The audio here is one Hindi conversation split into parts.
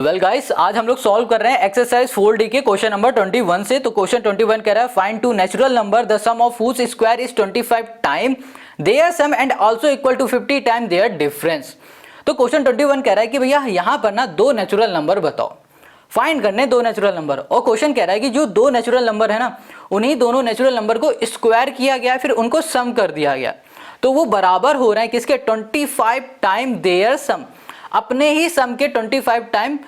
वेल गाइस, आज हम लोग सॉल्व कर रहे हैं एक्सरसाइज 4D के क्वेश्चन नंबर 21 से। तो क्वेश्चन 21 कह रहा है find two natural number the sum of whose square is 25 time their sum and also equal to 50 time their difference. तो क्वेश्चन 21 कह रहा है कि भैया यहाँ पर ना दो नेचुरल नंबर बताओ, फाइंड करने दो नेचुरल नंबर। और क्वेश्चन कह रहा है कि जो दो नेचुरल नंबर है ना, उन्हीं दोनों नेचुरल नंबर को स्क्वायर किया गया, फिर उनको सम कर दिया गया, तो वो बराबर हो रहे हैं किसके? 25 टाइम देयर सम, अपने ही सम के 25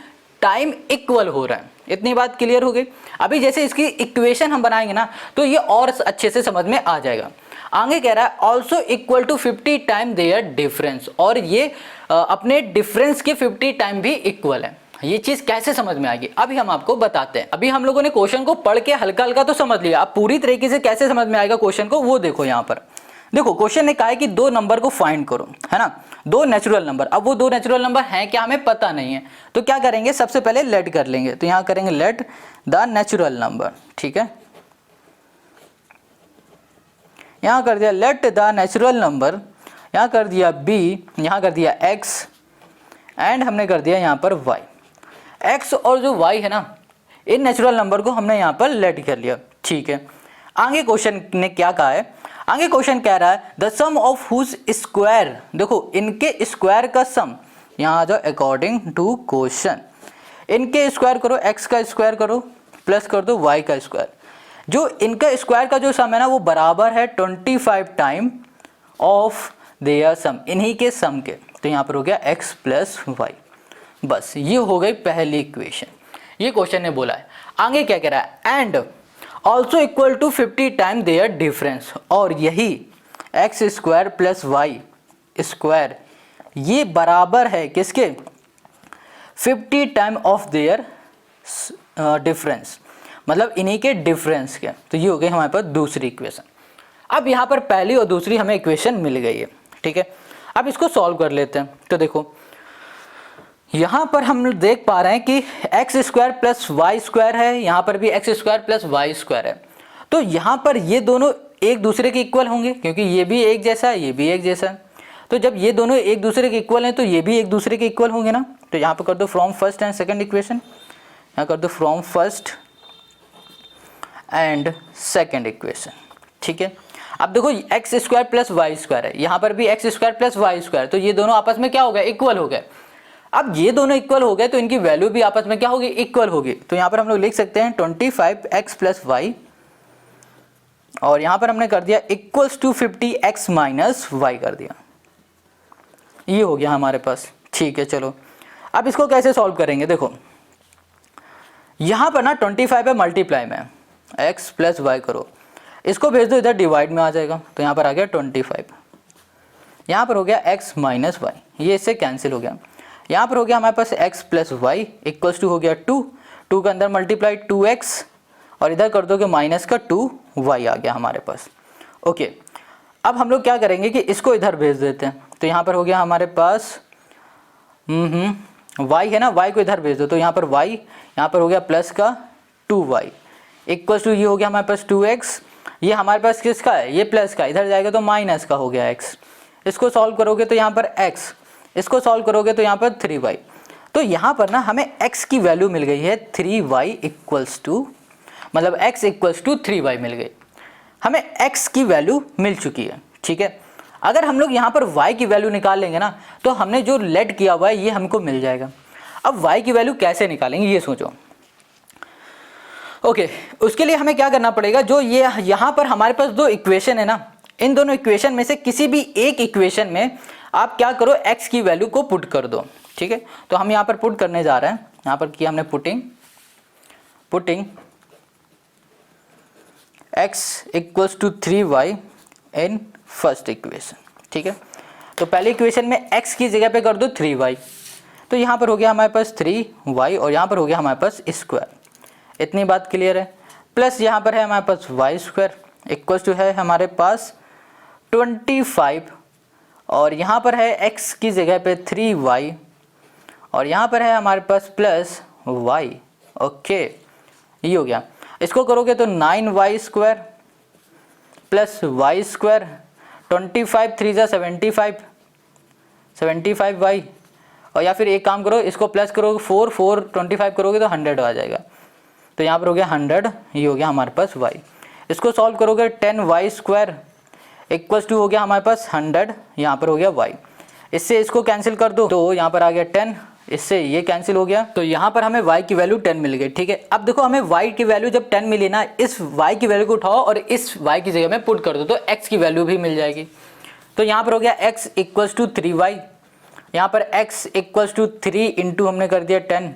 टाइम इक्वल हो रहा है। इतनी बात क्लियर हो गई। अभी जैसे इसकी इक्वेशन हम बनाएंगे ना, तो ये और अच्छे से समझ में आ जाएगा। आगे कह रहा है also equal to 50 time their difference, और ये अपने डिफरेंस के 50 टाइम भी इक्वल है। ये चीज कैसे समझ में आएगी अभी हम आपको बताते हैं। अभी हम लोगों ने क्वेश्चन को पढ़ के हल्का हल्का तो समझ लिया, अब पूरी तरीके से कैसे समझ में आएगा क्वेश्चन को वो देखो। यहाँ पर देखो क्वेश्चन ने कहा है कि दो नंबर को फाइंड करो, है ना, दो नेचुरल नंबर। अब वो दो नेचुरल नंबर हैं क्या हमें पता नहीं है, तो क्या करेंगे, सबसे पहले लेट कर लेंगे। तो यहाँ करेंगे लेट द नेचुरल नंबर, ठीक है। यहाँ कर दिया लेट द नेचुरल नंबर, यहाँ कर दिया b, यहाँ कर दिया x, एंड हमने कर दिया यहाँ पर y। x और जो y है ना, इन नेचुरल नंबर को हमने यहाँ पर लेट कर लिया, ठीक है। आगे क्वेश्चन ने क्या कहा है, आगे क्वेश्चन कह रहा है the sum of whose square, देखो इनके स्क्वायर का सम, यहाँ आ जाओ अकॉर्डिंग टू क्वेश्चन, इनके स्क्वायर करो, x का स्क्वायर करो प्लस कर दो y का स्क्वायर। जो इनका स्क्वायर का जो सम है ना, वो बराबर है 25 टाइम ऑफ देयर सम, इन्हीं के सम के। तो यहाँ पर हो गया x प्लस वाई। बस ये हो गई पहली इक्वेशन, ये क्वेश्चन ने बोला है। आगे क्या कह रहा है, and also equal to 50 time their difference, और यही x square plus y square ये बराबर है किसके? 50 टाइम ऑफ देयर डिफरेंस, मतलब इन्हीं के डिफरेंस के। तो ये हो गई हमारे पास दूसरी इक्वेशन। अब यहाँ पर पहली और दूसरी हमें इक्वेशन मिल गई है, ठीक है। अब इसको सॉल्व कर लेते हैं। तो देखो यहाँ पर हम देख पा रहे हैं कि x square plus y square है, यहाँ पर भी x square plus y square है। तो यहाँ पर ये दोनों एक दूसरे के इक्वल होंगे, क्योंकि ये भी एक जैसा है, ये भी एक जैसा है। तो जब ये दोनों एक दूसरे के इक्वल हैं, तो ये भी एक दूसरे के इक्वल होंगे ना। तो यहाँ पर कर दो from first and second equation, यहाँ कर दो from first and second equation, ठीक है। अब देखो x square plus y square है, यहाँ पर भी x square plus y square, तो ये दोनों आपस में क्या हो गए? इक्वल हो गए। अब ये दोनों इक्वल हो गए, तो इनकी वैल्यू भी आपस में क्या होगी? इक्वल होगी। तो यहाँ पर हम लोग लिख सकते हैं 25x प्लस वाई, और यहाँ पर हमने कर दिया equals to 50x minus Y कर दिया। ये हो गया हमारे पास, ठीक है। चलो अब इसको कैसे सॉल्व करेंगे, देखो यहाँ पर ना 25 है मल्टीप्लाई में, x प्लस वाई करो, इसको भेज दो इधर डिवाइड में आ जाएगा। तो यहाँ पर आ गया 25, यहाँ पर हो गया x माइनस वाई, ये इससे कैंसिल हो गया। यहाँ पर हो गया हमारे पास x plus y equals to हो गया 2 के अंदर मल्टीप्लाई 2x, और इधर कर दोगे माइनस का 2y आ गया हमारे पास। ओके, अब हम लोग क्या करेंगे कि इसको इधर भेज देते हैं। तो यहाँ पर हो गया हमारे पास y है ना, y को इधर भेज दो। तो यहाँ पर y, यहाँ पर हो गया प्लस का 2y इक्वल्स टू ये हो गया हमारे पास 2x। ये हमारे पास किसका है? ये प्लस का, इधर जाएगा तो माइनस का हो गया x। इसको सॉल्व करोगे तो यहाँ पर x, इसको सॉल्व करोगे तो यहाँ पर 3y। तो यहाँ पर ना हमें x की वैल्यू मिल गई है 3y इक्वल्स टू, मतलब x इक्वल्स टू 3y मिल गई। हमें x की वैल्यू मिल चुकी है, ठीक है। अगर हम लोग यहाँ पर y की वैल्यू निकाल लेंगे ना, तो हमने जो लेट किया हुआ है ये हमको मिल जाएगा। अब y की वैल्यू कैसे निकालेंगे ये सोचो। ओके, उसके लिए हमें क्या करना पड़ेगा, जो ये यहाँ पर हमारे पास दो इक्वेशन है ना, इन दोनों इक्वेशन में से किसी भी एक इक्वेशन में आप क्या करो, x की वैल्यू को पुट कर दो, ठीक है। तो हम यहाँ पर पुट करने जा रहे हैं, यहाँ पर किया हमने putting x equals to 3y in first equation, ठीक है। तो पहले इक्वेशन में x की जगह पे कर दो 3y, तो यहाँ पर हो गया हमारे पास 3y, और यहाँ पर हो गया हमारे पास स्क्वायर। इतनी बात क्लियर है। प्लस यहाँ पर है हमारे पास वाई स्क्वायर इक्वल्स टू है हमारे पास 25, और यहाँ पर है x की जगह पे 3y, और यहाँ पर है हमारे पास प्लस y। ओके, ये हो गया। इसको करोगे तो 9y square plus y square, 25 3 जा 75 y, और या फिर एक काम करो, इसको प्लस करोगे 4 4 25 करोगे तो 100 आ जाएगा। तो यहाँ पर हो गया 100, ये हो गया हमारे पास y। इसको सॉल्व करोगे 10y² इक्वल्स टू हो गया हमारे पास 100, यहाँ पर हो गया y। इससे इसको कैंसिल कर दो तो यहाँ पर आ गया 10, इससे ये कैंसिल हो गया, तो यहाँ पर हमें y की वैल्यू 10 मिल गई। ठीक है, अब देखो हमें y की वैल्यू जब 10 मिली ना, इस y की वैल्यू को उठाओ और इस y की जगह में पुट कर दो तो x की वैल्यू भी मिल जाएगी। तो यहाँ पर हो गया x इक्वल्स टू 3y, यहाँ पर x इक्वल्स टू 3 इंटू हमने कर दिया 10,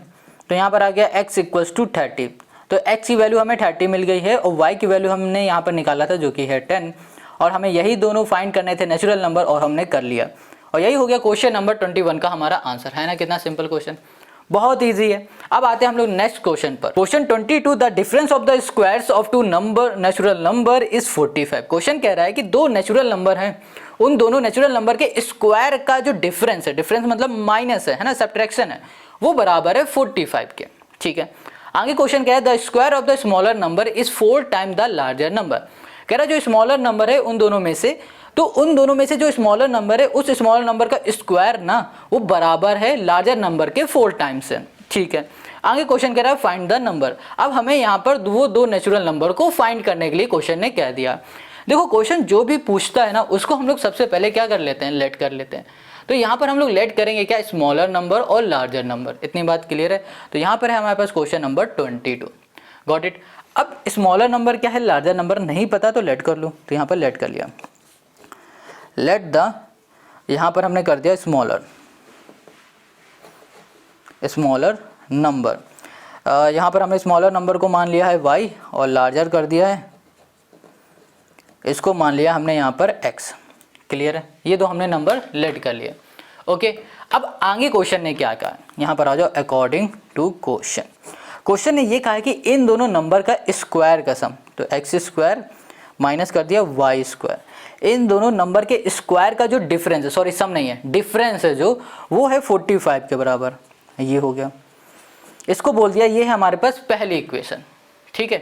तो यहाँ पर आ गया x इक्वल्स टू 30। तो x की वैल्यू हमें 30 मिल गई है और y की वैल्यू हमने यहाँ पर निकाला था जो कि है 10, और हमें यही दोनों फाइंड करने थे नेचुरल नंबर, और हमने कर लिया। और यही हो गया क्वेश्चन नंबर 21 का हमारा आंसर, है ना। कितना सिंपल क्वेश्चन, बहुत इजी है। अब आते हैं हम लोग नेक्स्ट क्वेश्चन पर। Question 22, the difference of the squares of two number natural number is 45। Question कह रहा है कि दो नेचुरल नंबर हैं, उन दोनों नेचुरल नंबर के स्क्वायर का जो डिफरेंस है, डिफरेंस मतलब माइनस है ना, सब्ट्रैक्शन है, वो बराबर है 45 के। ठीक है, आगे क्वेश्चन क्या है, the square of the smaller number is 4 time the larger number. कह रहा है जो स्मॉलर नंबर है उन दोनों में से, तो उन दोनों में से जो स्मॉलर नंबर है उस स्मॉलर नंबर का स्क्वायर ना वो बराबर है लार्जर नंबर के 4 टाइम्स है। ठीक है, आगे क्वेश्चन कह रहा है फाइंड द नंबर। अब हमें यहाँ पर वो दो नेचुरल नंबर को फाइंड करने के लिए क्वेश्चन ने कह दिया। देखो क्वेश्चन जो भी पूछता है ना उसको हम लोग सबसे पहले क्या कर लेते हैं, लेट कर लेते हैं। तो यहाँ पर हम लोग लेट करेंगे क्या, स्मॉलर नंबर और लार्जर नंबर। इतनी बात क्लियर है। तो यहाँ पर है हमारे पास क्वेश्चन नंबर 22, गॉट इट। अब स्मॉलर नंबर क्या है, लार्जर नंबर नहीं पता तो लेट कर लो, तो यहाँ पर लेट कर लिया। लेट द, यहाँ पर हमने कर दिया स्मॉलर नंबर, यहाँ पर हमने स्मॉलर नंबर को मान लिया है y और लार्जर कर दिया है, इसको मान लिया हमने यहाँ पर x। क्लियर है, ये दो हमने नंबर लेट कर लिए। ओके, अब आगे क्वेश्चन ने क्या कहा, यहाँ पर आ जाओ। अकॉर्डिंग टू क्वेश्चन ने ये कहा है कि इन दोनों नंबर का स्क्वायर का सम, तो x² माइनस कर दिया y², इन दोनों नंबर के स्क्वायर का जो डिफरेंस है, सॉरी सम नहीं है, डिफरेंस है जो, वो है 45 के बराबर। ये हो गया, इसको बोल दिया, ये है हमारे पास पहली इक्वेशन। ठीक है,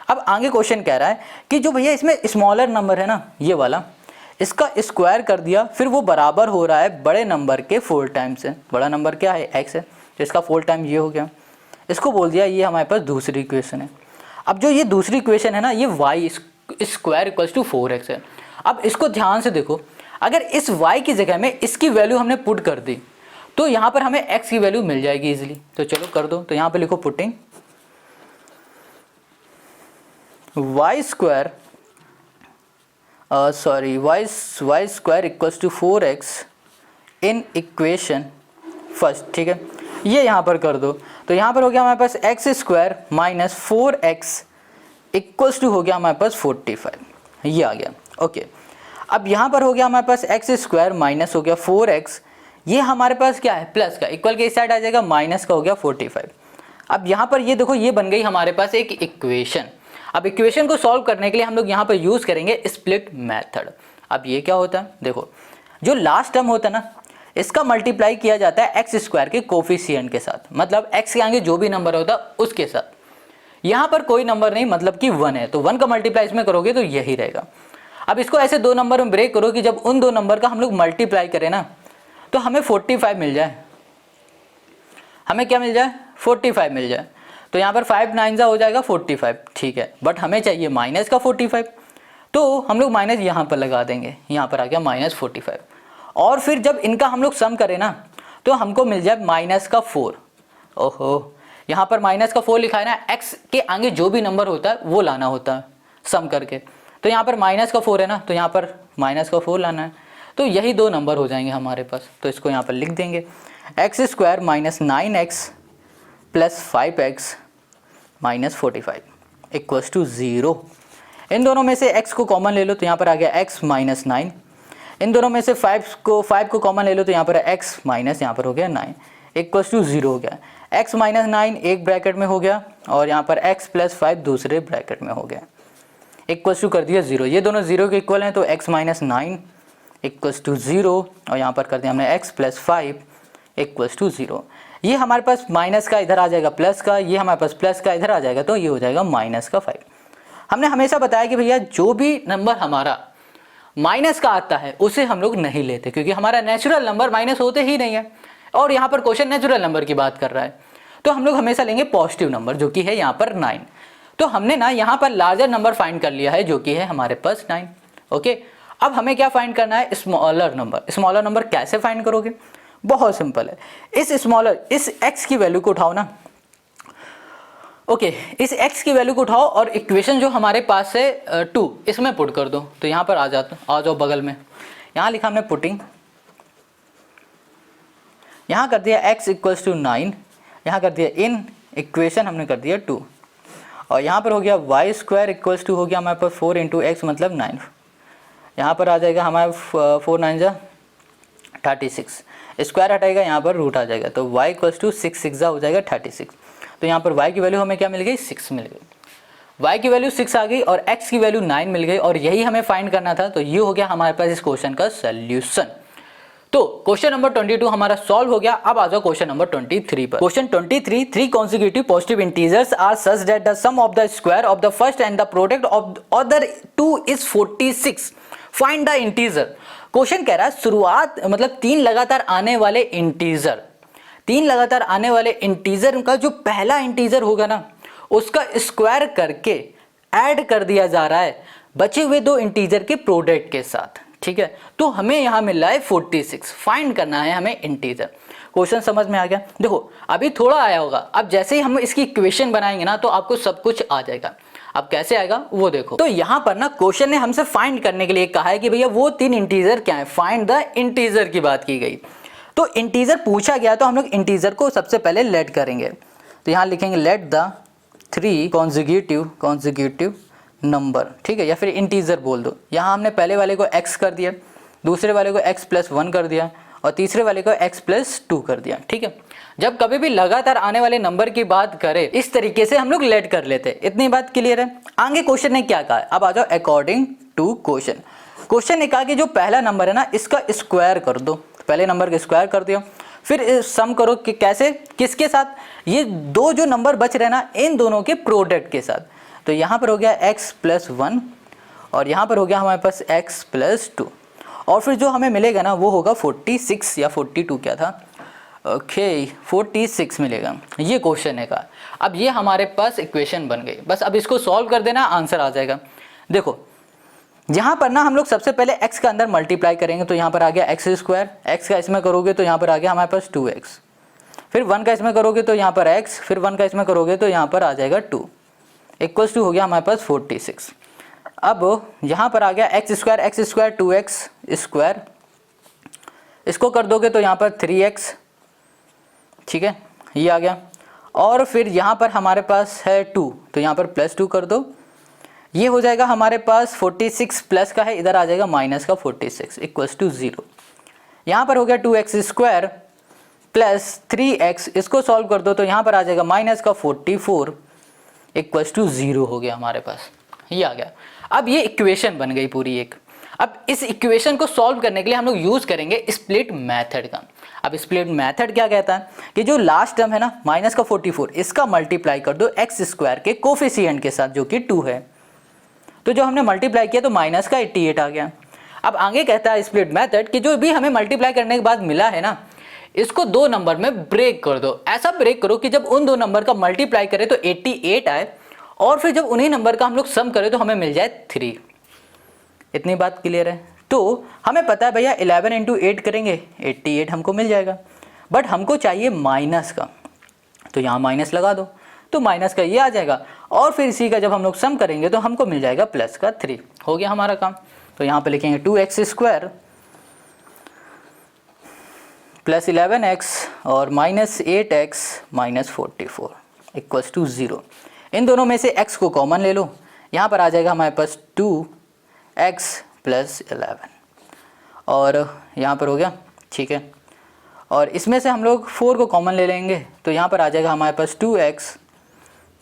अब आगे क्वेश्चन कह रहा है कि जो भैया इसमें स्मॉलर नंबर है ना, ये वाला, इसका स्क्वायर कर दिया, फिर वो बराबर हो रहा है बड़े नंबर के 4 टाइम्स है। बड़ा नंबर क्या है, x है, तो इसका 4 टाइम ये हो गया। इसको बोल दिया, ये हमारे पास दूसरी इक्वेशन है। अब जो ये दूसरी इक्वेशन है ना, ये y² इक्वल्स टू 4x है। अब इसको ध्यान से देखो, अगर इस y की जगह में इसकी वैल्यू हमने पुट कर दी तो यहाँ पर हमें x की वैल्यू मिल जाएगी इजीली। तो चलो कर दो, तो यहाँ पे लिखो putting y² equals to 4x in equation first. ठीक है, ये यहाँ पर कर दो, तो यहाँ पर हो गया हमारे पास x² minus 4x equals to हो गया हमारे पास 45, ये आ गया। ओके, अब यहाँ पर हो गया हमारे पास x² माइनस हो गया 4x, ये हमारे पास क्या है, प्लस का, इक्वल के इस साइड आ जाएगा, माइनस का हो गया 45। अब यहाँ पर ये देखो, ये बन गई हमारे पास एक इक्वेशन। अब इक्वेशन को सॉल्व करने के लिए हम लोग यहाँ पर यूज़ करेंगे स्प्लिट मेथड। अब ये क्या होता है, देखो जो लास्ट टर्म होता है ना, इसका मल्टीप्लाई किया जाता है x² के कोफिशिएंट के साथ, मतलब x के आगे जो भी नंबर होता है उसके साथ। यहाँ पर कोई नंबर नहीं, मतलब कि 1 है, तो 1 का मल्टीप्लाई इसमें करोगे तो यही रहेगा। अब इसको ऐसे दो नंबर में ब्रेक करो कि जब उन दो नंबर का हम लोग मल्टीप्लाई करें ना, तो हमें 45 मिल जाए। हमें क्या मिल जाए, 45 मिल जाए। तो यहाँ पर 5 9 हो जाएगा 45। ठीक है, बट हमें चाहिए माइनस का 45, तो हम लोग माइनस यहाँ पर लगा देंगे, यहाँ पर आ गया -45। और फिर जब इनका हम लोग सम करें ना, तो हमको मिल जाए -4। ओहो, यहाँ पर -4 लिखा है ना, x के आगे जो भी नंबर होता है वो लाना होता है सम करके। तो यहाँ पर -4 है ना, तो यहाँ पर -4 लाना है। तो यही दो नंबर हो जाएंगे हमारे पास, तो इसको यहाँ पर लिख देंगे x² minus 9x plus 5x minus 45 equals to 0। इन दोनों में से x को कॉमन ले लो, तो यहाँ पर आ गया x माइनस 9। इन दोनों में से 5 को कॉमन ले लो, तो यहाँ पर x माइनस, यहाँ पर हो गया 9 इक्वल्स टू 0 हो गया। x माइनस 9 एक ब्रैकेट में हो गया, और यहाँ पर x प्लस 5 दूसरे ब्रैकेट में हो गया, इक्वल्स टू कर दिया 0। ये दोनों 0 के इक्वल हैं, तो x माइनस 9 इक्वल्स टू 0, और यहाँ पर कर दिया हमने x प्लस 5 इक्वल्स टू 0। ये हमारे पास माइनस का इधर आ जाएगा प्लस का, ये हमारे पास प्लस का इधर आ जाएगा, तो ये हो जाएगा -5। हमने हमेशा बताया कि भैया जो भी नंबर हमारा माइनस का आता है उसे हम लोग नहीं लेते, क्योंकि हमारा नेचुरल नंबर माइनस होते ही नहीं है। और यहाँ पर क्वेश्चन नेचुरल नंबर की बात कर रहा है, तो हम लोग हमेशा लेंगे पॉजिटिव नंबर जो कि है यहाँ पर 9। तो हमने ना यहाँ पर लार्जर नंबर फाइंड कर लिया है जो कि है हमारे पास 9। ओके, अब हमें क्या फाइंड करना है? Smaller number. स्मॉलर नंबर कैसे फाइंड करोगे? बहुत सिंपल है, इस x की वैल्यू को उठाओ ना। ओके, इस x की वैल्यू को उठाओ और इक्वेशन जो हमारे पास है 2 इसमें पुट कर दो। तो यहाँ पर आ जाओ बगल में, यहाँ लिखा हमने पुटिंग, यहाँ कर दिया x इक्वल्स टू 9, यहाँ कर दिया इन इक्वेशन हमने कर दिया 2, और यहाँ पर हो गया वाई स्क्वायर इक्वल्स टू हो गया हमारे पास 4 इंटू एक्स मतलब 9। यहाँ पर आ जाएगा हमारे 4 9 जा 36, स्क्वायर हटाएगा यहाँ पर रूट आ जाएगा, तो y इक्वल्स टू 6 6 जा हो जाएगा 36। तो यहाँ पर y की वैल्यू हमें क्या मिल गई? 6 मिल गई। y की वैल्यू 6 आ गई और x की वैल्यू 9 मिल गई, और यही हमें फाइंड करना था। तो ये हो गया हमारे पास इस क्वेश्चन का सोल्यूशन। तो क्वेश्चन नंबर 22 हमारा सॉल्व हो गया। अब आ जाओ क्वेश्चन नंबर 23 पर। Question 23, 3 consecutive positive integers are such that the sum of the square of the first and the product of the other two is 46. Find the integer. Question कह रहा है शुरुआत मतलब 3 लगातार आने वाले इंटीजर, 3 लगातार आने वाले इंटीजर का जो पहला इंटीजर होगा ना उसका स्क्वायर करके ऐड कर दिया जा रहा है बचे हुए 2 इंटीजर के प्रोडक्ट के साथ। ठीक है, तो हमें यहाँ मिल रहा है 46। फाइंड करना है हमें इंटीजर। क्वेश्चन समझ में आ गया? देखो अभी थोड़ा आया होगा, अब जैसे ही हम इसकी इक्वेशन बनाएंगे ना तो आपको सब कुछ आ जाएगा। अब कैसे आएगा वो देखो। तो यहाँ पर ना क्वेश्चन ने हमसे फाइंड करने के लिए कहा है कि भैया वो 3 इंटीजर क्या है, फाइंड द इंटीजर की बात की गई। तो इंटीजर पूछा गया तो हम लोग इंटीजर को सबसे पहले लेट करेंगे। तो यहाँ लिखेंगे लेट द 3 कॉन्जिक्यूटिव नंबर, ठीक है, या फिर इंटीजर बोल दो। यहाँ हमने पहले वाले को x कर दिया, दूसरे वाले को x प्लस 1 कर दिया, और तीसरे वाले को x प्लस 2 कर दिया। ठीक है, जब कभी भी लगातार आने वाले नंबर की बात करें इस तरीके से हम लोग लेट कर लेते हैं। इतनी बात क्लियर है? आगे क्वेश्चन ने क्या कहा है, अब आ जाओ अकॉर्डिंग टू क्वेश्चन। क्वेश्चन ने कहा कि जो पहला नंबर है ना इसका स्क्वायर कर दो। पहले नंबर का स्क्वायर कर दिया, फिर सम करो कि कैसे, किसके साथ? ये 2 जो नंबर बच रहे ना इन दोनों के प्रोडक्ट के साथ। तो यहाँ पर हो गया x प्लस 1 और यहाँ पर हो गया हमारे पास x प्लस 2, और फिर जो हमें मिलेगा ना वो होगा 46 या 42 क्या था, ओके 46 मिलेगा। ये क्वेश्चन है का। अब ये हमारे पास इक्वेशन बन गई, बस अब इसको सॉल्व कर देना, आंसर आ जाएगा। देखो यहाँ पर ना हम लोग सबसे पहले x का अंदर मल्टीप्लाई करेंगे, तो यहाँ पर आ गया एक्स स्क्वायर, x का इसमें करोगे तो यहाँ पर आ गया हमारे पास 2x, फिर 1 का इसमें करोगे तो यहाँ पर x, फिर 1 का इसमें करोगे तो यहाँ पर आ जाएगा 2 इक्वल्स टू हो गया हमारे पास 46। अब यहाँ पर आ गया एक्स स्क्वायर 2x स्क्वायर, इसको कर दोगे तो यहाँ पर 3x, ठीक है, ये आ गया। और फिर यहाँ पर हमारे पास है 2, तो यहाँ पर प्लस 2 कर दो, ये हो जाएगा हमारे पास 46 प्लस का है, इधर आ जाएगा माइनस का 46 इक्वल्स टू 0। यहाँ पर हो गया 2x स्क्वायर प्लस 3x, इसको सॉल्व कर दो तो यहाँ पर आ जाएगा माइनस का 44 इक्वल्स टू 0 हो गया हमारे पास, ये आ गया। अब ये इक्वेशन बन गई पूरी एक। अब इस इक्वेशन को सॉल्व करने के लिए हम लोग यूज़ करेंगे स्प्लिट मेथड का। अब स्प्लिट मेथड क्या कहता है कि जो लास्ट टर्म है ना माइनस का 44, इसका मल्टीप्लाई कर दो एक्स स्क्वायर के कोफिशिएंट के साथ जो कि 2 है। तो जो हमने मल्टीप्लाई किया तो माइनस का 88 आ गया। अब आगे कहता है स्प्लिट मेथड कि जो भी हमें मल्टीप्लाई करने के बाद मिला है ना इसको 2 नंबर में ब्रेक कर दो। ऐसा ब्रेक करो कि जब उन 2 नंबर का मल्टीप्लाई करें तो 88 आए, और फिर जब उन्हीं नंबर का हम लोग सम करें तो हमें मिल जाए 3। इतनी बात क्लियर है? तो हमें पता है भैया 11 इंटू 8 करेंगे 88 हमको मिल जाएगा, बट हमको चाहिए माइनस का, तो यहाँ माइनस लगा दो तो माइनस का ये आ जाएगा, और फिर इसी का जब हम लोग सम करेंगे तो हमको मिल जाएगा प्लस का 3। हो गया हमारा काम। तो यहाँ पे लिखेंगे 2x स्क्वायर प्लस 11x और minus 8x minus 44 equals to 0। इन दोनों में से x को कॉमन ले लो, यहाँ पर आ जाएगा हमारे पास 2x प्लस 11, और यहाँ पर हो गया, ठीक है। और इसमें से हम लोग 4 को कॉमन ले लेंगे तो यहाँ पर आ जाएगा हमारे पास 2x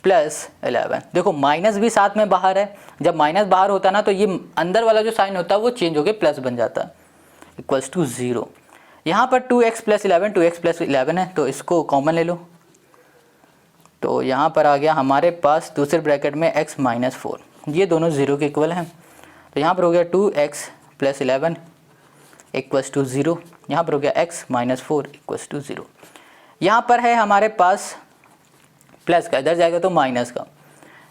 प्लस 11। देखो माइनस भी साथ में बाहर है, जब माइनस बाहर होता है ना तो ये अंदर वाला जो साइन होता है वो चेंज होकर प्लस बन जाता है इक्वल्स टू 0। यहाँ पर 2x प्लस 11 2x प्लस 11 है तो इसको कॉमन ले लो, तो यहाँ पर आ गया हमारे पास दूसरे ब्रैकेट में x माइनस 4, ये दोनों 0 के इक्वल हैं। तो यहाँ पर हो गया 2x प्लस 11 इक्वल्स टू 0, यहाँ पर हो गया x माइनस 4 इक्वल्स टू 0। यहाँ पर है हमारे पास प्लस का, इधर जाएगा तो माइनस का,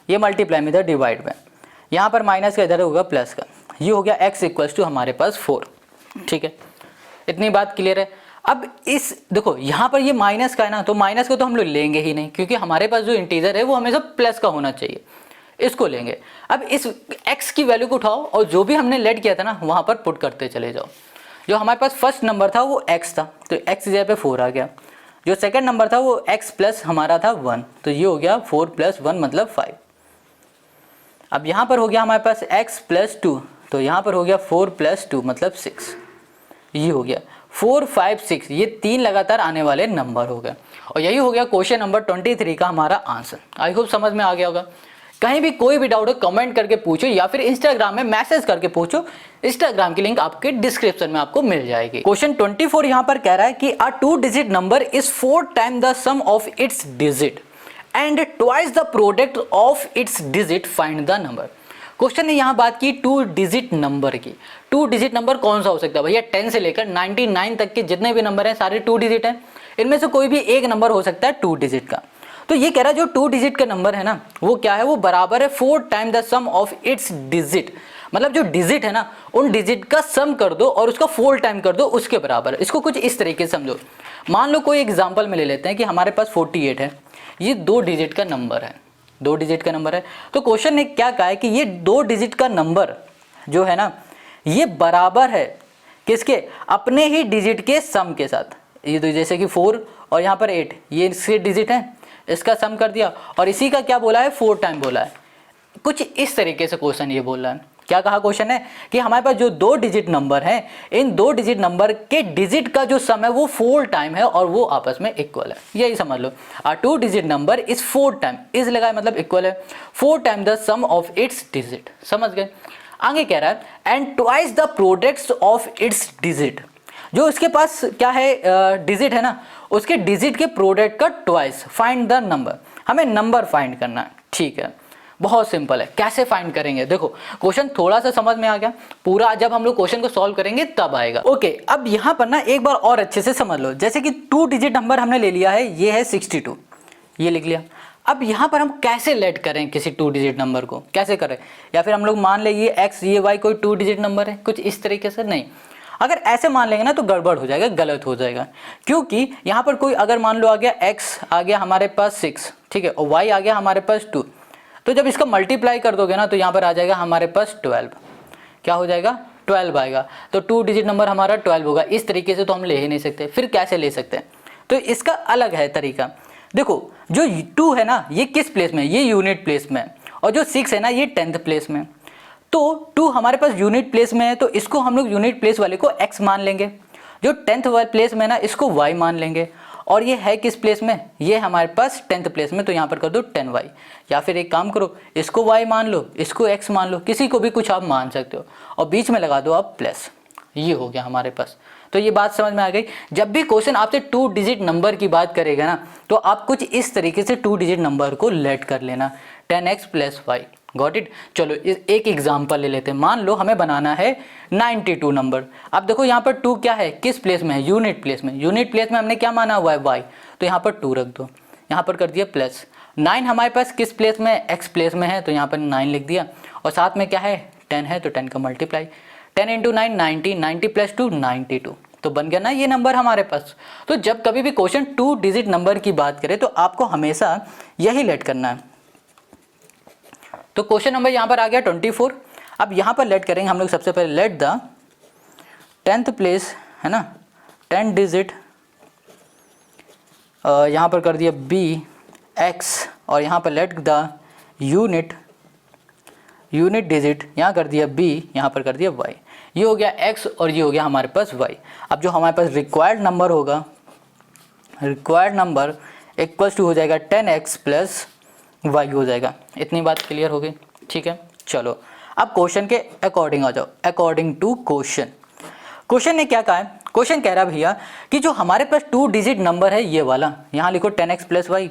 ये मल्टीप्लाई में इधर डिवाइड में, यहाँ पर माइनस का इधर होगा प्लस का, ये हो गया x इक्वल्स टू हमारे पास 4। ठीक है, इतनी बात क्लियर है। अब इस देखो यहाँ पर ये माइनस का है ना, तो माइनस को तो हम लोग लेंगे ही नहीं, क्योंकि हमारे पास जो इंटीजर है वो हमेशा प्लस का होना चाहिए, इसको लेंगे। अब इस x की वैल्यू को उठाओ और जो भी हमने लेट किया था ना वहाँ पर पुट करते चले जाओ। जो हमारे पास फर्स्ट नंबर था वो x था, तो x की जगह पे 4 आ गया। जो सेकंड नंबर था वो x प्लस हमारा था 1, तो ये हो गया 4 प्लस 1 मतलब 5। अब यहाँ पर हो गया हमारे पास x प्लस 2, तो यहाँ पर हो गया 4 प्लस 2 मतलब 6। ये हो गया 4 5 6, ये 3 लगातार आने वाले नंबर हो गए। और यही हो गया क्वेश्चन नंबर 23 का हमारा आंसर। आई होप समझ में आ गया होगा। कहीं भी कोई भी डाउट हो कमेंट करके पूछो या फिर इंस्टाग्राम में मैसेज करके पूछो, इंस्टाग्राम की लिंक आपके डिस्क्रिप्शन में आपको मिल जाएगी। क्वेश्चन 24 यहाँ पर कह रहा है कि a 2 digit number is 4 time the sum of its digit and twice the product of its digit, find the number. Question ने यहाँ बात की 2 डिजिट नंबर की। 2 डिजिट नंबर कौन सा हो सकता है भैया? 10 से लेकर 99 तक के जितने भी नंबर हैं सारे 2 डिजिट हैं। इनमें से कोई भी एक नंबर हो सकता है 2 डिजिट का। तो ये कह रहा है जो 2 डिजिट का नंबर है ना वो क्या है, वो बराबर है 4 time the sum of its digit. मतलब जो डिजिट है ना उन डिजिट का सम कर दो और उसका 4 टाइम कर दो, उसके बराबर है। इसको कुछ इस तरीके से समझो। मान लो कोई एग्जाम्पल में ले लेते हैं कि हमारे पास 48 है, ये 2 डिजिट का नंबर है, 2 डिजिट का नंबर है। तो क्वेश्चन ने क्या कहा है कि ये 2 डिजिट का नंबर जो है ना ये बराबर है किसके? अपने ही डिजिट के सम के साथ। ये तो जैसे कि 4 और यहाँ पर 8 ये इसके डिजिट हैं, इसका सम कर दिया और इसी का क्या बोला है? 4 टाइम बोला है। कुछ इस तरीके से क्वेश्चन ये बोल रहा है। क्या कहा क्वेश्चन है कि हमारे पास जो 2 डिजिट नंबर हैं, इन 2 डिजिट नंबर के डिजिट का जो सम है वो 4 टाइम है और वो आपस में इक्वल है। यही समझ लो, आ 2 digit number is 4 time, is लगा है मतलब इक्वल है 4 time the sum of its digit. समझ गए? आगे कह रहा है and twice the products of its digit. जो इसके पास क्या है डिजिट है ना, उसके डिजिट के प्रोडक्ट का ट्वाइस, फाइंड द नंबर। हमें नंबर फाइंड करना है। ठीक है, बहुत सिंपल है। कैसे फाइंड करेंगे? देखो क्वेश्चन थोड़ा सा समझ में आ गया, पूरा जब हम लोग क्वेश्चन को सॉल्व करेंगे तब आएगा। ओके, अब यहाँ पर ना एक बार और अच्छे से समझ लो। जैसे कि 2 डिजिट नंबर हमने ले लिया है, ये है 62, ये लिख लिया। अब यहाँ पर हम कैसे लेट करें किसी 2 डिजिट नंबर को, कैसे करें? या फिर हम लोग मान ले ये x ये y कोई 2 डिजिट नंबर है, कुछ इस तरीके से नहीं। अगर ऐसे मान लेंगे ना तो गड़बड़ हो जाएगा, गलत हो जाएगा। क्योंकि यहाँ पर कोई अगर मान लो आ गया x आ गया हमारे पास 6, ठीक है, और y आ गया हमारे पास 2, तो जब इसका मल्टीप्लाई कर दोगे ना तो यहाँ पर आ जाएगा हमारे पास 12। क्या हो जाएगा? 12 आएगा। तो 2 डिजिट नंबर हमारा 12 होगा। इस तरीके से तो हम ले ही नहीं सकते, फिर कैसे ले सकते हैं? तो इसका अलग है तरीका। देखो जो 2 है ना ये किस प्लेस में? ये यूनिट प्लेस में, और जो 6 है ना ये 10th प्लेस में। तो 2 हमारे पास यूनिट प्लेस में है तो इसको हम लोग यूनिट प्लेस वाले को x मान लेंगे। जो 10th प्लेस में है ना इसको y मान लेंगे। और ये है किस प्लेस में? ये हमारे पास 10th प्लेस में, तो यहाँ पर कर दो 10y। या फिर एक काम करो, इसको y मान लो, इसको x मान लो, किसी को भी कुछ आप मान सकते हो और बीच में लगा दो आप प्लस। ये हो गया हमारे पास। तो ये बात समझ में आ गई। जब भी क्वेश्चन आपसे 2 डिजिट नंबर की बात करेगा ना तो आप कुछ इस तरीके से 2 डिजिट नंबर को लेट कर लेना, 10x plus y। Got it? चलो एक एग्जांपल ले लेते हैं। मान लो हमें बनाना है 92 नंबर। अब देखो यहाँ पर 2 क्या है? किस प्लेस में है? यूनिट प्लेस में। यूनिट प्लेस में हमने क्या माना हुआ है? y। तो यहाँ पर 2 रख दो, यहाँ पर कर दिया प्लस। 9 हमारे पास किस प्लेस में? x प्लेस में है, तो यहाँ पर 9 लिख दिया। और साथ में क्या है? 10 है, तो 10 का मल्टीप्लाई। 10 × 9 90, 90 + 2 92। तो बन गया ना ये नंबर हमारे पास। तो जब कभी भी क्वेश्चन 2 डिजिट नंबर की बात करें तो आपको हमेशा यही लेट करना है। तो क्वेश्चन नंबर यहाँ पर आ गया 24। अब यहाँ पर लेट करेंगे हम लोग। सबसे पहले लेट द 10th प्लेस है ना 10 डिजिट, यहाँ पर कर दिया b x, और यहाँ पर लेट द यूनिट डिजिट, यहाँ कर दिया b, यहाँ पर कर दिया y। ये हो गया x और ये हो गया हमारे पास y। अब जो हमारे पास रिक्वायर्ड नंबर होगा, रिक्वायर्ड नंबर इक्वल्स टू हो जाएगा 10x प्लस y हो जाएगा। इतनी बात क्लियर हो गई? ठीक है, चलो अब क्वेश्चन के अकॉर्डिंग आ जाओ। अकॉर्डिंग टू क्वेश्चन ने क्या कहा है? क्वेश्चन कह रहा है भैया कि जो हमारे पास 2 डिजिट नंबर है ये वाला, यहाँ लिखो 10x प्लस y,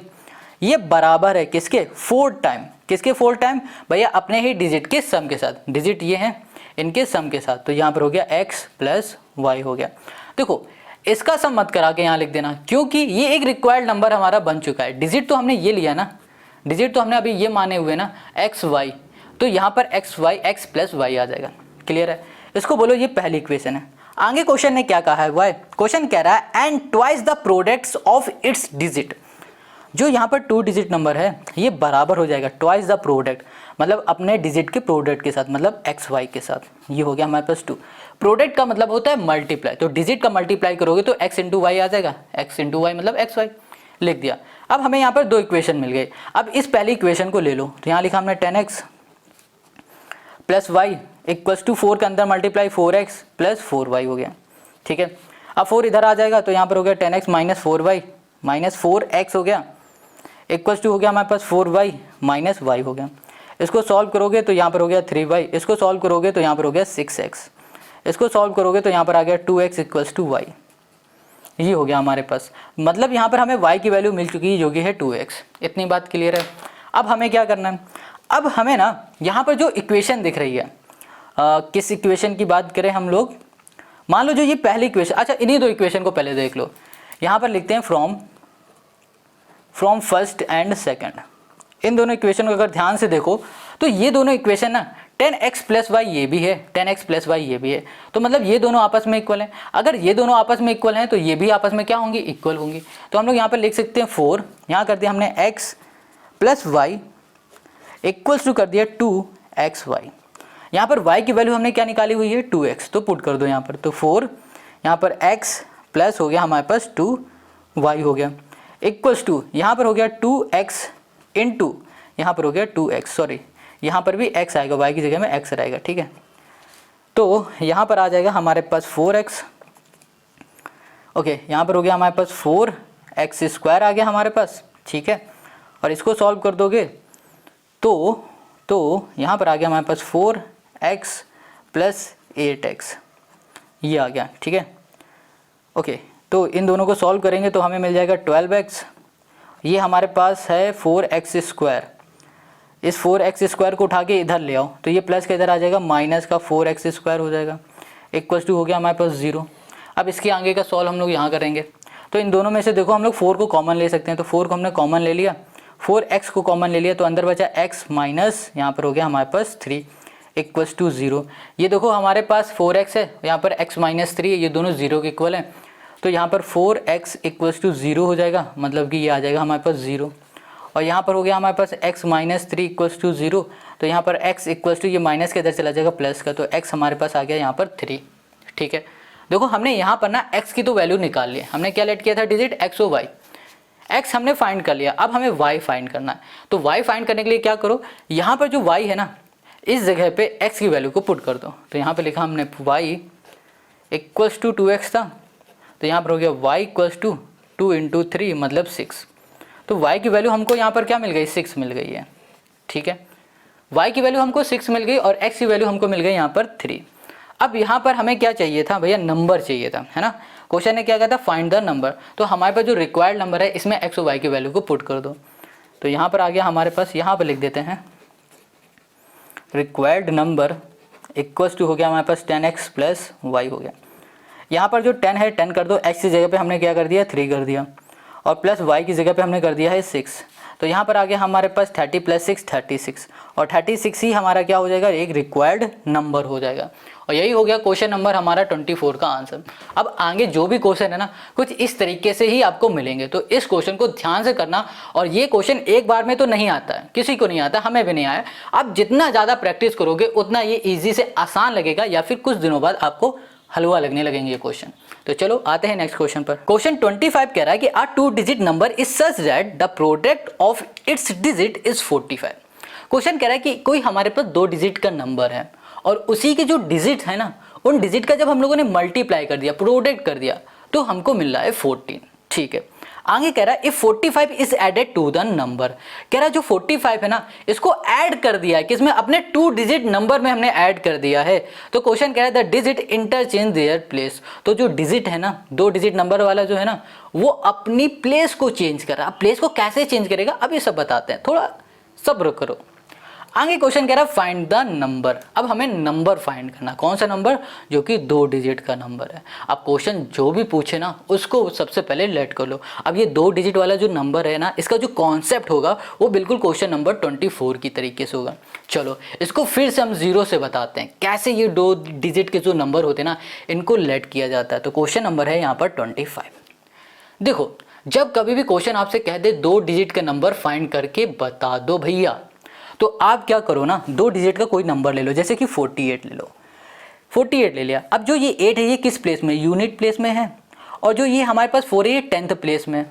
ये बराबर है किसके? 4 टाइम। किसके 4 टाइम? भैया अपने ही डिजिट के सम के साथ। डिजिट ये हैं, इनके सम के साथ। तो यहाँ पर हो गया x प्लस y हो गया। देखो इसका सम मत करा के यहाँ लिख देना, क्योंकि ये एक रिक्वायर्ड नंबर हमारा बन चुका है। डिजिट तो हमने ये लिया ना, डिजिट तो हमने अभी ये माने हुए ना एक्स वाई, तो यहाँ पर X Y X plus Y आ जाएगा। क्लियर है? इसको बोलो ये पहली इक्वेशन है। आगे क्वेश्चन ने क्या कहा है वाई, क्वेश्चन कह रहा है and twice the products of its digit. जो यहाँ पर 2 डिजिट नंबर है ये बराबर हो जाएगा ट्वाइस द प्रोडक्ट, मतलब अपने डिजिट के प्रोडक्ट के साथ, मतलब एक्स वाई के साथ। ये हो गया हमारे पास 2। प्रोडक्ट का मतलब होता है मल्टीप्लाई, तो डिजिट का मल्टीप्लाई करोगे तो x इंटू वाई आ जाएगा, x इंटू वाई मतलब एक्स वाई, लिख दिया। अब हमें यहाँ पर 2 इक्वेशन मिल गई। अब इस पहली इक्वेशन को ले लो, तो यहाँ लिखा हमने 10x plus y equals to 4 के अंदर मल्टीप्लाई 4x प्लस 4y हो गया। ठीक है, अब 4 इधर आ जाएगा तो यहाँ पर हो गया 10x minus 4y minus 4x हो गया, इक्वल्स टू हो गया हमारे पास 4y माइनस y हो गया। इसको सॉल्व करोगे तो यहाँ पर हो गया 3y, इसको सॉल्व करोगे तो यहाँ पर हो गया 6x, इसको सॉल्व करोगे तो यहाँ पर आ गया 2x इक्वल्स टू y। ये हो गया हमारे पास, मतलब यहाँ पर हमें y की वैल्यू मिल चुकी है जो कि है 2x। इतनी बात क्लियर है? अब हमें क्या करना है, अब हमें ना यहाँ पर जो इक्वेशन दिख रही है, किस इक्वेशन की बात करें हम लोग, मान लो जो ये पहली इक्वेशन, अच्छा इन्हीं 2 इक्वेशन को पहले देख लो। यहाँ पर लिखते हैं फ्रॉम फर्स्ट एंड सेकंड। इन दोनों इक्वेशन को अगर ध्यान से देखो तो ये दोनों इक्वेशन ना 10x प्लस वाई ये भी है, 10x प्लस वाई ये भी है, तो मतलब ये दोनों आपस में इक्वल हैं। अगर ये दोनों आपस में इक्वल हैं तो ये भी आपस में क्या होंगी, इक्वल होंगी। तो हम लोग यहाँ पर लिख सकते हैं 4, यहाँ कर दिया हमने x plus y equals to कर दिया 2xy। यहाँ पर y की वैल्यू हमने क्या निकाली हुई है 2x, तो पुट कर दो यहाँ पर, तो 4 यहाँ पर x प्लस हो गया हमारे पास 2y हो गया, इक्वल्स टू यहाँ पर हो गया 2x इंटू यहाँ पर हो गया 2x, सॉरी यहाँ पर भी x आएगा, y की जगह में x रहेगा। ठीक है, तो यहाँ पर आ जाएगा हमारे पास 4x, ओके यहाँ पर हो गया हमारे पास 4x स्क्वायर आ गया हमारे पास। ठीक है, और इसको सॉल्व कर दोगे तो यहाँ पर आ गया हमारे पास 4x प्लस 8x, ये आ गया। ठीक है, ओके तो इन दोनों को सॉल्व करेंगे तो हमें मिल जाएगा 12x, ये हमारे पास है 4x स्क्वायर, इस 4x स्क्वायर को उठा के इधर ले आओ तो ये प्लस का इधर आ जाएगा, माइनस का 4x स्क्वायर हो जाएगा, इक्वल्स टू हो गया हमारे पास 0। अब इसके आगे का सॉल्व हम लोग यहाँ करेंगे, तो इन दोनों में से देखो हम लोग 4 को कॉमन ले सकते हैं, तो 4 को हमने कॉमन ले लिया, 4x को कॉमन ले लिया, तो अंदर बचा x माइनस यहाँ पर हो गया हमारे पास 3 इक्वल्स टू 0। ये देखो हमारे पास 4x है, यहाँ पर x माइनस 3 है, ये दोनों 0 के इक्वल हैं, तो यहाँ पर 4x इक्वल्स टू 0 हो जाएगा, मतलब कि ये आ जाएगा हमारे पास 0। और यहाँ पर हो गया हमारे पास x माइनस 3 इक्वल्स टू 0, तो यहाँ पर x इक्वल्स टू ये माइनस के इधर चला जाएगा प्लस का, तो x हमारे पास आ गया यहाँ पर 3। ठीक है, देखो हमने यहाँ पर ना x की तो वैल्यू निकाल ली, हमने क्या लेट किया था डिजिट x और y, x हमने फाइंड कर लिया, अब हमें y फाइंड करना है। तो y फाइंड करने के लिए क्या करो, यहाँ पर जो y है ना इस जगह पे x की वैल्यू को पुट कर दो, तो यहाँ पे लिखा हमने y इक्वल्स टू 2x था, तो यहाँ पर हो गया y इक्वल्स टू 2 इंटू 3 मतलब 6, तो y की वैल्यू हमको यहाँ पर क्या मिल गई, 6 मिल गई है। ठीक है, y की वैल्यू हमको 6 मिल गई और x की वैल्यू हमको मिल गई यहाँ पर 3। अब यहाँ पर हमें क्या चाहिए था भैया, नंबर चाहिए था, है ना। क्वेश्चन ने क्या कहा था, फाइंड द नंबर, तो हमारे पास जो रिक्वायर्ड नंबर है इसमें x और y की वैल्यू को पुट कर दो, तो यहाँ पर आ गया हमारे पास, यहाँ पर लिख देते हैं रिक्वायर्ड नंबर इक्वल्स टू हो गया हमारे पास 10x प्लस y हो गया। यहाँ पर जो 10 है 10 कर दो, x की जगह पे हमने क्या कर दिया 3 कर दिया, और प्लस y की जगह पे हमने कर दिया है 6, तो यहाँ पर आ गया हमारे पास 30 प्लस 6 36, और 36 ही हमारा क्या हो जाएगा, एक रिक्वायर्ड नंबर हो जाएगा। और यही हो गया क्वेश्चन नंबर हमारा 24 का आंसर। अब आगे जो भी क्वेश्चन है ना कुछ इस तरीके से ही आपको मिलेंगे, तो इस क्वेश्चन को ध्यान से करना। और ये क्वेश्चन एक बार में तो नहीं आता है, किसी को नहीं आता, हमें भी नहीं आया। आप जितना ज़्यादा प्रैक्टिस करोगे उतना ये ईजी से आसान लगेगा, या फिर कुछ दिनों बाद आपको हलवा लगने लगेंगे ये क्वेश्चन। तो चलो आते हैं नेक्स्ट क्वेश्चन पर। क्वेश्चन 25 कह रहा है कि a 2 digit number is such that the product of its digit is 45। Question कह रहा है कि कोई हमारे पास 2 डिजिट का नंबर है और उसी के जो डिजिट है ना उन डिजिट का जब हम लोगों ने मल्टीप्लाई कर दिया, प्रोडक्ट कर दिया, तो हमको मिल रहा है 14। ठीक है, आगे कह रहा है if 45 is added to the number, कह रहा है जो 45 है ना इसको ऐड कर दिया है, किसमें, अपने 2 डिजिट नंबर में हमने ऐड कर दिया है। तो क्वेश्चन कह रहा है the digit interchange their place, तो जो डिजिट है ना 2 डिजिट नंबर वाला जो है ना वो अपनी प्लेस को चेंज कर रहा है। प्लेस को कैसे चेंज करेगा अभी सब बताते हैं, थोड़ा सब्र करो। आगे क्वेश्चन कह रहा है फाइंड द नंबर। अब हमें नंबर फाइंड करना, कौन सा नंबर, जो कि 2 डिजिट का नंबर है। अब क्वेश्चन जो भी पूछे ना उसको सबसे पहले लेट कर लो। अब ये 2 डिजिट वाला जो नंबर है ना, इसका जो कॉन्सेप्ट होगा वो बिल्कुल क्वेश्चन नंबर 24 की तरीके से होगा। चलो इसको फिर से हम 0 से बताते हैं कैसे ये 2 डिजिट के जो नंबर होते हैं ना इनको लेट किया जाता है। तो क्वेश्चन नंबर है यहाँ पर 25। देखो जब कभी भी क्वेश्चन आपसे कह दे 2 डिजिट का नंबर फाइंड करके बता दो भैया, तो आप क्या करो ना, 2 डिजिट का कोई नंबर ले लो, जैसे कि 48 ले लो। 48 ले लिया। अब जो ये 8 है ये किस प्लेस में, यूनिट प्लेस में है, और जो ये हमारे पास 4 है ये 10th प्लेस में।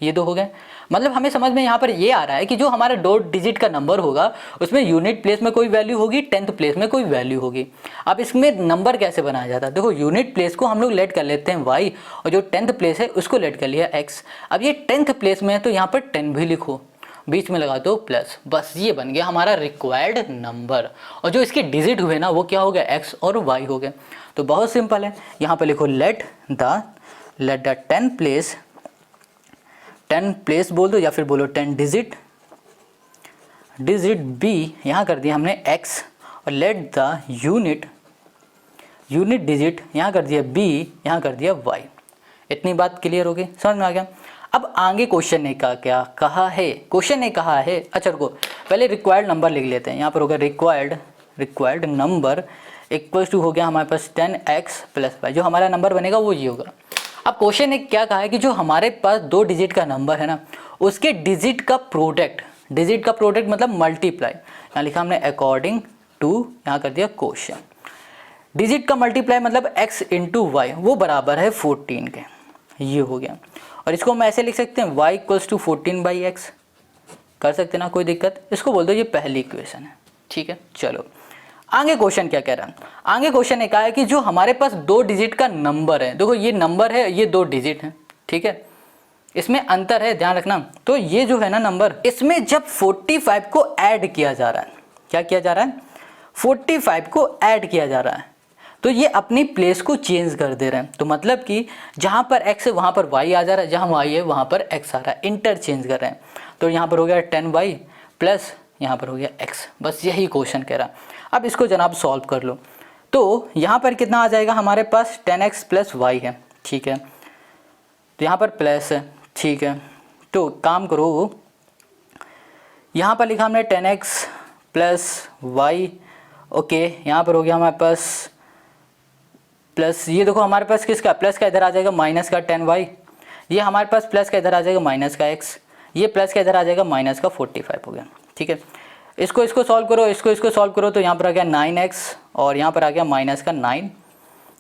ये 2 हो गए। मतलब हमें समझ में यहाँ पर ये आ रहा है कि जो हमारा 2 डिजिट का नंबर होगा उसमें यूनिट प्लेस में कोई वैल्यू होगी, 10th प्लेस में कोई वैल्यू होगी। अब इसमें नंबर कैसे बनाया जाता है, देखो यूनिट प्लेस को हम लोग लेट कर लेते हैं y, और जो 10th प्लेस है उसको लेट कर लिया x। अब ये 10th प्लेस में है तो यहाँ पर 10 भी लिखो, बीच में लगा दो प्लस, बस ये बन गया हमारा रिक्वायर्ड नंबर। और जो इसके डिजिट हुए ना वो क्या हो गया, x और y हो गए। तो बहुत सिंपल है, यहाँ पर लिखो लेट द 10 प्लेस बोल दो या फिर बोलो 10 डिजिट b, यहाँ कर दिया हमने x, और लेट द यूनिट डिजिट यहाँ कर दिया b, यहाँ कर दिया y। इतनी बात क्लियर होगी, समझ में आ गया। अब आगे क्वेश्चन ने क्या कहा है, क्वेश्चन ने कहा है, अच्छा रुको पहले रिक्वायर्ड नंबर लिख लेते हैं। यहाँ पर होगा रिक्वायर्ड नंबर इक्वल टू हो गया हमारे पास 10x प्लस y। जो हमारा नंबर बनेगा वो ये होगा। अब क्वेश्चन ने क्या कहा है कि जो हमारे पास 2 डिजिट का नंबर है ना उसके डिजिट का प्रोडक्ट मतलब मल्टीप्लाई, यहाँ लिखा हमने अकॉर्डिंग टू, यहाँ कर दिया क्वेश्चन। डिजिट का मल्टीप्लाई मतलब x इंटू वाई, वो बराबर है 14 के, ये हो गया। और इसको हम ऐसे लिख सकते हैं y इक्वल्स टू 14/x, कर सकते ना, कोई दिक्कत। इसको बोल दो ये पहली इक्वेशन है, ठीक है। चलो आगे क्वेश्चन क्या कह रहा है, आगे क्वेश्चन ने कहा है कि जो हमारे पास 2 डिजिट का नंबर है, देखो ये नंबर है, ये 2 डिजिट है, ठीक है, इसमें अंतर है, ध्यान रखना। तो ये जो है ना नंबर, इसमें जब 45 को ऐड किया जा रहा है, क्या किया जा रहा है, 45 को ऐड किया जा रहा है, तो ये अपनी प्लेस को चेंज कर दे रहे हैं। तो मतलब कि जहाँ पर x है वहाँ पर y आ जा रहा है, जहाँ y है वहाँ पर x आ रहा है, इंटरचेंज कर रहे हैं। तो यहाँ पर हो गया 10y प्लस यहाँ पर हो गया x, बस यही क्वेश्चन कह रहा है। अब इसको जनाब सॉल्व कर लो। तो यहाँ पर कितना आ जाएगा हमारे पास, 10x प्लस y है, ठीक है, तो यहाँ पर प्लस है, ठीक है। तो काम करो, यहाँ पर लिखा हमने 10x प्लस y, ओके, यहाँ पर हो गया हमारे पास प्लस, ये देखो हमारे पास किसका प्लस का इधर आ जाएगा माइनस का 10y, ये हमारे पास प्लस का इधर आ जाएगा माइनस का x, ये प्लस का इधर आ जाएगा माइनस का 45 हो गया, ठीक है। इसको सॉल्व करो, इसको सॉल्व करो, तो यहाँ पर आ गया 9x और यहाँ पर आ गया माइनस का 9,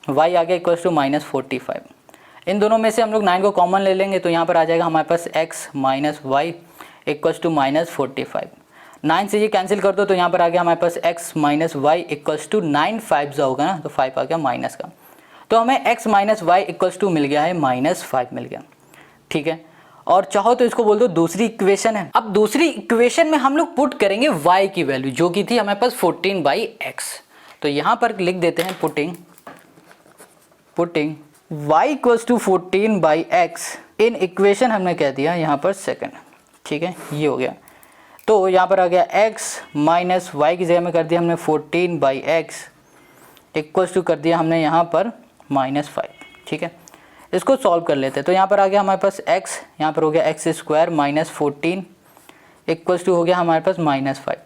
y आ गया इक्वल्स टू माइनस 45। इन दोनों में से हम लोग 9 को कॉमन ले लेंगे, तो यहाँ पर आ जाएगा हमारे पास x minus Y equals to minus 45। 9 से ये कैंसिल कर दो, तो यहाँ पर आ गया हमारे पास x minus Y equals to 9 5 होगा ना, तो 5 आ गया माइनस का। तो हमें x minus Y equals two मिल गया है -5 मिल गया, ठीक है। और चाहो तो इसको बोल दो दूसरी इक्वेशन है। अब दूसरी इक्वेशन में हम लोग पुट करेंगे y की वैल्यू, जो कि थी हमारे पास 14/x। तो यहाँ पर लिख देते हैं putting y equals to 14/x in equation हमने कह दिया यहाँ पर सेकंड, ठीक है, ये हो गया। तो यहाँ पर आ गया x माइनस वाई की जगह में कर दिया हमने 14/x इक्वल्स टू कर दिया हमने यहाँ पर -5, ठीक है। इसको सॉल्व कर लेते हैं। तो यहाँ पर आ गया हमारे पास x, यहाँ पर हो गया x² माइनस 14 इक्वल्स टू हो गया हमारे पास -5।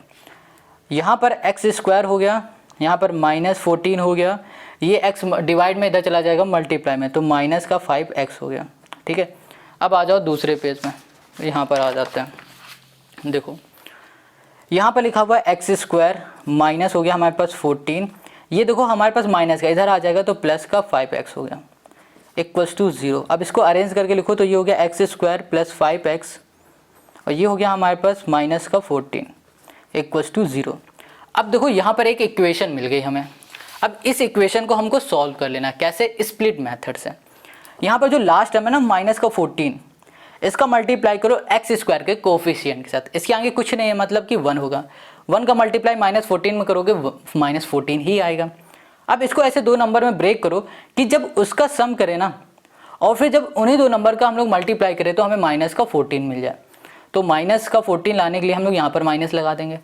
यहाँ पर x² हो गया, यहाँ पर -14 हो गया, ये x डिवाइड में इधर चला जाएगा मल्टीप्लाई में, तो माइनस का 5x हो गया, ठीक है। अब आ जाओ दूसरे पेज में, यहाँ पर आ जाते हैं। देखो यहाँ पर लिखा हुआ है x² माइनस हो गया हमारे पास 14, ये देखो हमारे पास माइनस का इधर आ जाएगा तो प्लस का 5x हो गया इक्वल्स टू 0। अब इसको अरेंज करके लिखो, तो ये हो गया x² प्लस 5x और ये हो गया हमारे पास माइनस का 14 इक्वल्स टू 0। अब देखो यहाँ पर एक इक्वेशन मिल गई हमें। अब इस इक्वेशन को हमको सॉल्व कर लेना, कैसे, स्प्लिट मेथड से। यहाँ पर जो लास्ट टर्म है ना माइनस का 14, इसका मल्टीप्लाई करो x² के कोफिशिएंट के साथ, इसके आगे कुछ नहीं है, मतलब कि 1 होगा। 1 का मल्टीप्लाई -14 में करोगे -14 ही आएगा। अब इसको ऐसे 2 नंबर में ब्रेक करो कि जब उसका सम करें ना और फिर जब उन्हीं 2 नंबर का हम लोग मल्टीप्लाई करें तो हमें -14 मिल जाए। तो -14 लाने के लिए हम लोग यहाँ पर माइनस लगा देंगे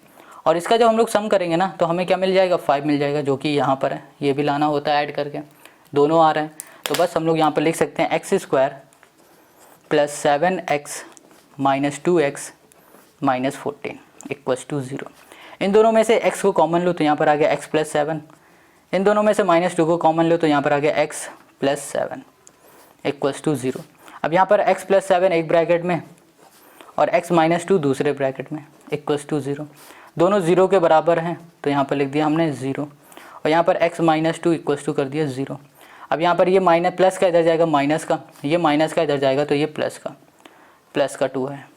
और इसका जब हम लोग सम करेंगे ना तो हमें क्या मिल जाएगा 5 मिल जाएगा, जो कि यहाँ पर है, ये भी लाना होता है ऐड करके, दोनों आ रहे हैं। तो बस हम लोग यहाँ पर लिख सकते हैं X square plus 7x minus 2x minus 14 equals to 0। इन दोनों में से x को कॉमन लो तो यहाँ पर आ गया x प्लस 7, इन दोनों में से -2 को कॉमन लो तो यहाँ पर आ गया x प्लस 7 इक्वल्स टू 0। अब यहाँ पर x प्लस 7 एक ब्रैकेट में और x माइनस 2 दूसरे ब्रैकेट में इक्वल्स टू 0, दोनों 0 के बराबर हैं तो यहाँ पर लिख दिया हमने 0, और यहाँ पर x माइनस 2 इक्वल्स टू कर दिया 0। अब यहाँ पर ये माइनस प्लस का इधर जाएगा माइनस का, ये माइनस का इधर जाएगा तो ये प्लस का 2 है।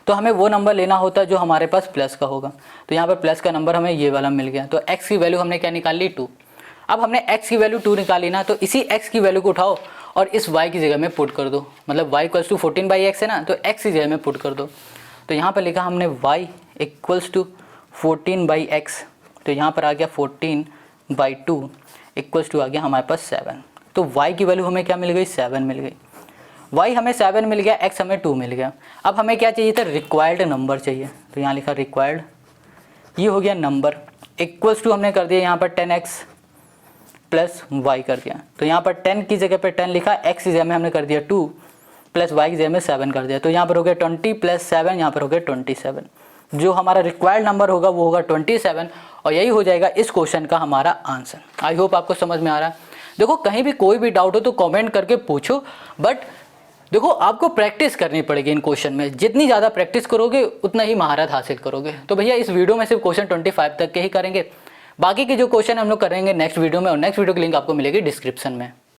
तो हमें वो नंबर लेना होता है जो हमारे पास प्लस का होगा, तो यहाँ पर प्लस का नंबर हमें ये वाला मिल गया। तो x की वैल्यू हमने क्या निकाल ली 2। अब हमने x की वैल्यू 2 निकाली ना, तो इसी x की वैल्यू को उठाओ और इस y की जगह में पुट कर दो, मतलब y इक्वल्स टू 14/x है ना, तो x की जगह में पुट कर दो। तो यहाँ पर लिखा हमने y इक्वल्स टू 14/x, तो यहाँ पर आ गया 14/2 इक्वल्स टू आ गया हमारे पास 7। तो y की वैल्यू हमें क्या मिल गई 7 मिल गई, y हमें 7 मिल गया, x हमें 2 मिल गया। अब हमें क्या चाहिए था, रिक्वायर्ड नंबर चाहिए, तो यहाँ लिखा रिक्वायर्ड, ये हो गया नंबर इक्वल्स टू हमने कर दिया यहाँ पर 10x प्लस y कर दिया। तो यहाँ पर 10 की जगह पर 10 लिखा, x की जगह में हमने कर दिया 2 प्लस y की जगह में 7 कर दिया। तो यहाँ पर हो गया 20 प्लस 7, यहाँ पर हो गया 27। जो हमारा रिक्वायर्ड नंबर होगा वो होगा 27, और यही हो जाएगा इस क्वेश्चन का हमारा आंसर। आई होप आपको समझ में आ रहा है। देखो कहीं भी कोई भी डाउट हो तो कमेंट करके पूछो, बट देखो आपको प्रैक्टिस करनी पड़ेगी इन क्वेश्चन में, जितनी ज़्यादा प्रैक्टिस करोगे उतना ही महारत हासिल करोगे। तो भैया इस वीडियो में सिर्फ क्वेश्चन 25 तक के ही करेंगे, बाकी के जो क्वेश्चन हम लोग करेंगे नेक्स्ट वीडियो में, और नेक्स्ट वीडियो की लिंक आपको मिलेगी डिस्क्रिप्शन में।